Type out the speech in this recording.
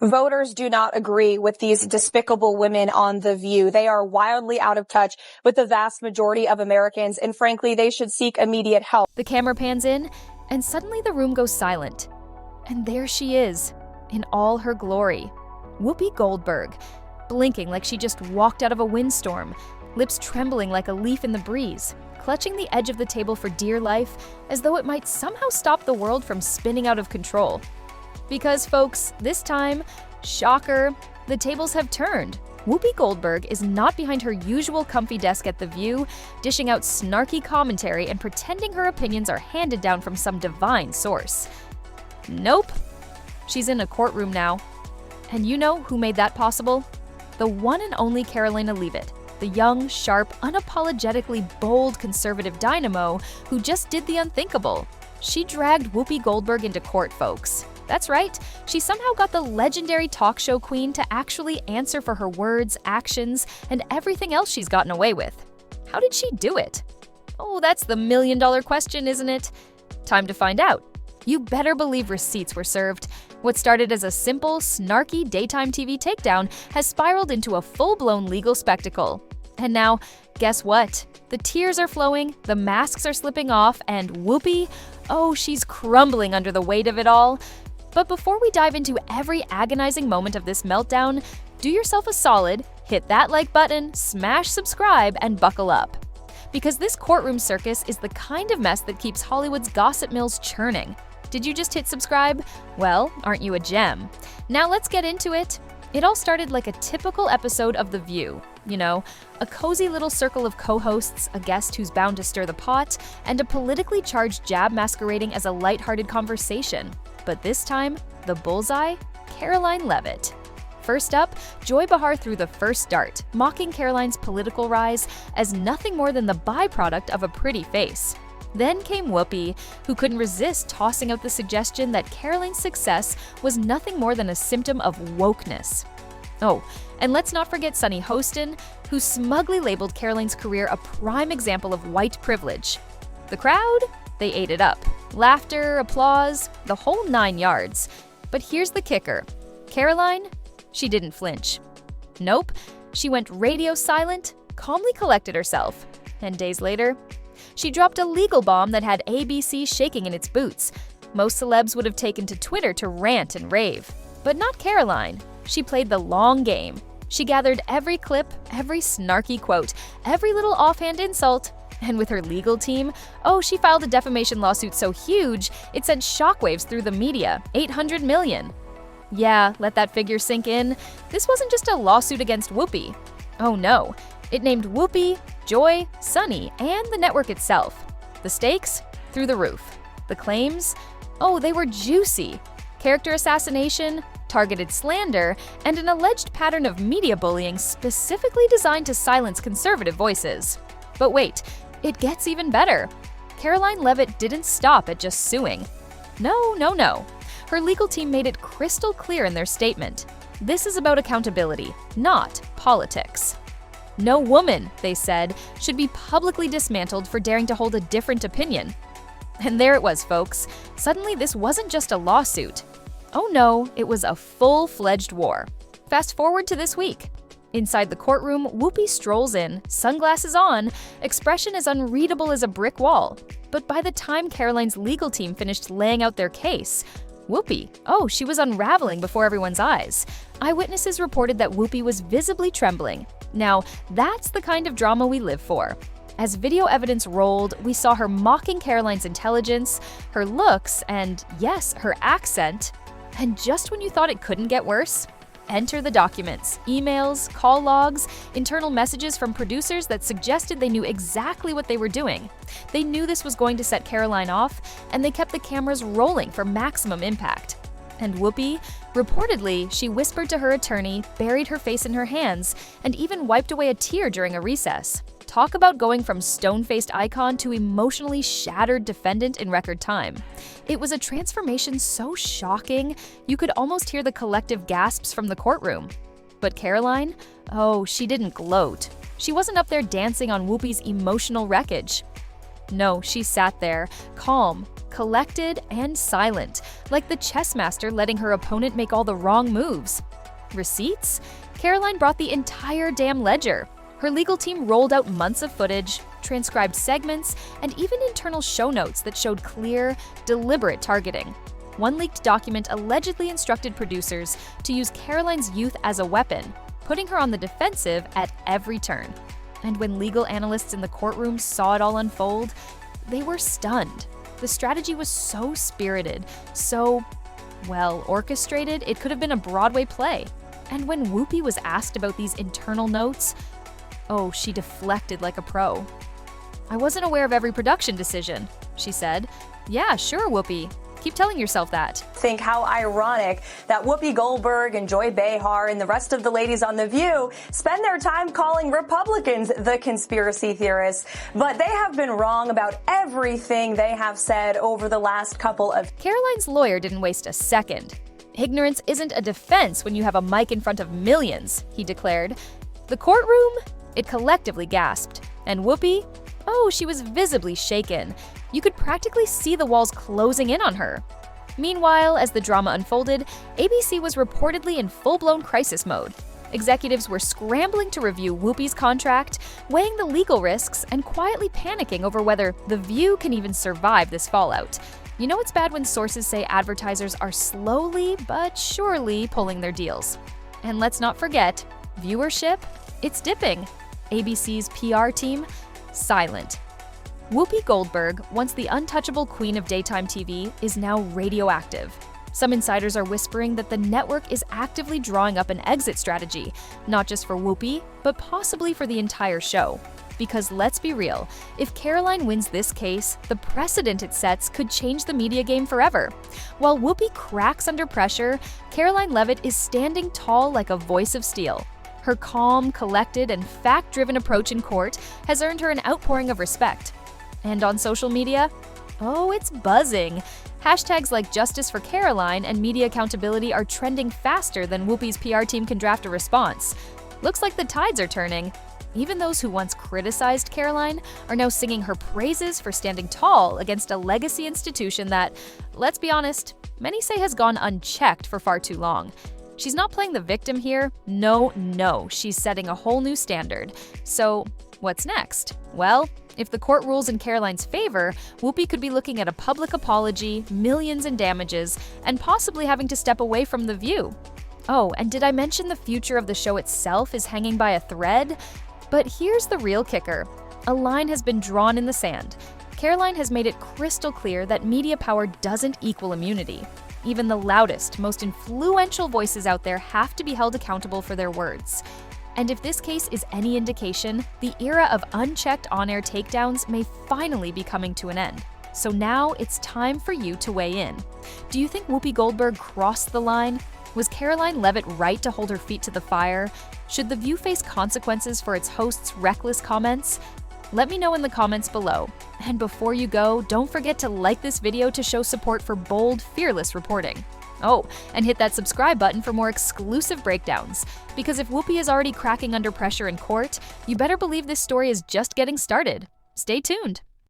Voters do not agree with these despicable women on The View. They are wildly out of touch with the vast majority of Americans, and frankly, they should seek immediate help. The camera pans in, and suddenly the room goes silent. And there she is, in all her glory. Whoopi Goldberg, blinking like she just walked out of a windstorm, lips trembling like a leaf in the breeze, clutching the edge of the table for dear life as though it might somehow stop the world from spinning out of control. Because, folks, this time, shocker, the tables have turned. Whoopi Goldberg is not behind her usual comfy desk at The View, dishing out snarky commentary and pretending her opinions are handed down from some divine source. Nope. She's in a courtroom now. And you know who made that possible? The one and only Caroline Leavitt, the young, sharp, unapologetically bold conservative dynamo who just did the unthinkable. She dragged Whoopi Goldberg into court, folks. That's right, she somehow got the legendary talk show queen to actually answer for her words, actions, and everything else she's gotten away with. How did she do it? Oh, that's the million-dollar question, isn't it? Time to find out. You better believe receipts were served. What started as a simple, snarky daytime TV takedown has spiraled into a full-blown legal spectacle. And now, guess what? The tears are flowing, the masks are slipping off, and Whoopi, oh, she's crumbling under the weight of it all. But before we dive into every agonizing moment of this meltdown, do yourself a solid, hit that like button, smash subscribe, and buckle up. Because this courtroom circus is the kind of mess that keeps Hollywood's gossip mills churning. Did you just hit subscribe? Well, aren't you a gem? Now let's get into it. It all started like a typical episode of The View. You know, a cozy little circle of co-hosts, a guest who's bound to stir the pot, and a politically charged jab masquerading as a lighthearted conversation. But this time, the bullseye? Caroline Leavitt. First up, Joy Behar threw the first dart, mocking Caroline's political rise as nothing more than the byproduct of a pretty face. Then came Whoopi, who couldn't resist tossing out the suggestion that Caroline's success was nothing more than a symptom of wokeness. Oh, and let's not forget Sunny Hostin, who smugly labeled Caroline's career a prime example of white privilege. The crowd? They ate it up. Laughter, applause, the whole 9 yards. But here's the kicker. Caroline? She didn't flinch. Nope, she went radio silent, calmly collected herself. And days later, she dropped a legal bomb that had ABC shaking in its boots. Most celebs would have taken to Twitter to rant and rave. But not Caroline. She played the long game. She gathered every clip, every snarky quote, every little offhand insult. And with her legal team, oh, she filed a defamation lawsuit so huge, it sent shockwaves through the media, 800 million. Yeah, let that figure sink in. This wasn't just a lawsuit against Whoopi. Oh no, it named Whoopi, Joy, Sunny, and the network itself. The stakes? Through the roof. The claims? Oh, they were juicy. Character assassination, targeted slander, and an alleged pattern of media bullying specifically designed to silence conservative voices. But wait, it gets even better. Caroline Leavitt didn't stop at just suing. No. Her legal team made it crystal clear in their statement. This is about accountability, not politics. No woman, they said, should be publicly dismantled for daring to hold a different opinion. And there it was, folks. Suddenly, this wasn't just a lawsuit. Oh no, it was a full-fledged war. Fast forward to this week. Inside the courtroom, Whoopi strolls in, sunglasses on, expression as unreadable as a brick wall. But by the time Caroline's legal team finished laying out their case, Whoopi, oh, she was unraveling before everyone's eyes. Eyewitnesses reported that Whoopi was visibly trembling. Now, that's the kind of drama we live for. As video evidence rolled, we saw her mocking Caroline's intelligence, her looks, and yes, her accent. And just when you thought it couldn't get worse, enter the documents, emails, call logs, internal messages from producers that suggested they knew exactly what they were doing. They knew this was going to set Caroline off, and they kept the cameras rolling for maximum impact. And Whoopi, reportedly, she whispered to her attorney, buried her face in her hands, and even wiped away a tear during a recess. Talk about going from stone-faced icon to emotionally shattered defendant in record time. It was a transformation so shocking, you could almost hear the collective gasps from the courtroom. But Caroline? Oh, she didn't gloat. She wasn't up there dancing on Whoopi's emotional wreckage. No, she sat there, calm, collected, and silent, like the chess master letting her opponent make all the wrong moves. Receipts? Caroline brought the entire damn ledger. Her legal team rolled out months of footage, transcribed segments, and even internal show notes that showed clear, deliberate targeting. One leaked document allegedly instructed producers to use Caroline's youth as a weapon, putting her on the defensive at every turn. And when legal analysts in the courtroom saw it all unfold, they were stunned. The strategy was so spirited, so, well, orchestrated, it could have been a Broadway play. And when Whoopi was asked about these internal notes, oh, she deflected like a pro. "I wasn't aware of every production decision," she said. "Yeah, sure, Whoopi. Keep telling yourself that." Think how ironic that Whoopi Goldberg and Joy Behar and the rest of the ladies on The View spend their time calling Republicans the conspiracy theorists, but they have been wrong about everything they have said over the last couple of... Caroline's lawyer didn't waste a second. "Ignorance isn't a defense when you have a mic in front of millions," he declared. The courtroom? It collectively gasped. And Whoopi? Oh, she was visibly shaken. You could practically see the walls closing in on her. Meanwhile, as the drama unfolded, ABC was reportedly in full-blown crisis mode. Executives were scrambling to review Whoopi's contract, weighing the legal risks, and quietly panicking over whether The View can even survive this fallout. You know it's bad when sources say advertisers are slowly but surely pulling their deals. And let's not forget, viewership, it's dipping. ABC's PR team, silent. Whoopi Goldberg, once the untouchable queen of daytime TV, is now radioactive. Some insiders are whispering that the network is actively drawing up an exit strategy, not just for Whoopi, but possibly for the entire show. Because let's be real, if Caroline wins this case, the precedent it sets could change the media game forever. While Whoopi cracks under pressure, Caroline Leavitt is standing tall like a voice of steel. Her calm, collected, and fact-driven approach in court has earned her an outpouring of respect. And on social media? Oh, it's buzzing. Hashtags like Justice for Caroline and media accountability are trending faster than Whoopi's PR team can draft a response. Looks like the tides are turning. Even those who once criticized Caroline are now singing her praises for standing tall against a legacy institution that, let's be honest, many say has gone unchecked for far too long. She's not playing the victim here. No, she's setting a whole new standard. So, what's next? Well, if the court rules in Caroline's favor, Whoopi could be looking at a public apology, millions in damages, and possibly having to step away from The View. Oh, and did I mention the future of the show itself is hanging by a thread? But here's the real kicker. A line has been drawn in the sand. Caroline has made it crystal clear that media power doesn't equal immunity. Even the loudest, most influential voices out there have to be held accountable for their words. And if this case is any indication, the era of unchecked on-air takedowns may finally be coming to an end. So now it's time for you to weigh in. Do you think Whoopi Goldberg crossed the line? Was Caroline Leavitt right to hold her feet to the fire? Should The View face consequences for its host's reckless comments? Let me know in the comments below. And before you go, don't forget to like this video to show support for bold, fearless reporting. Oh, and hit that subscribe button for more exclusive breakdowns. Because if Whoopi is already cracking under pressure in court, you better believe this story is just getting started. Stay tuned.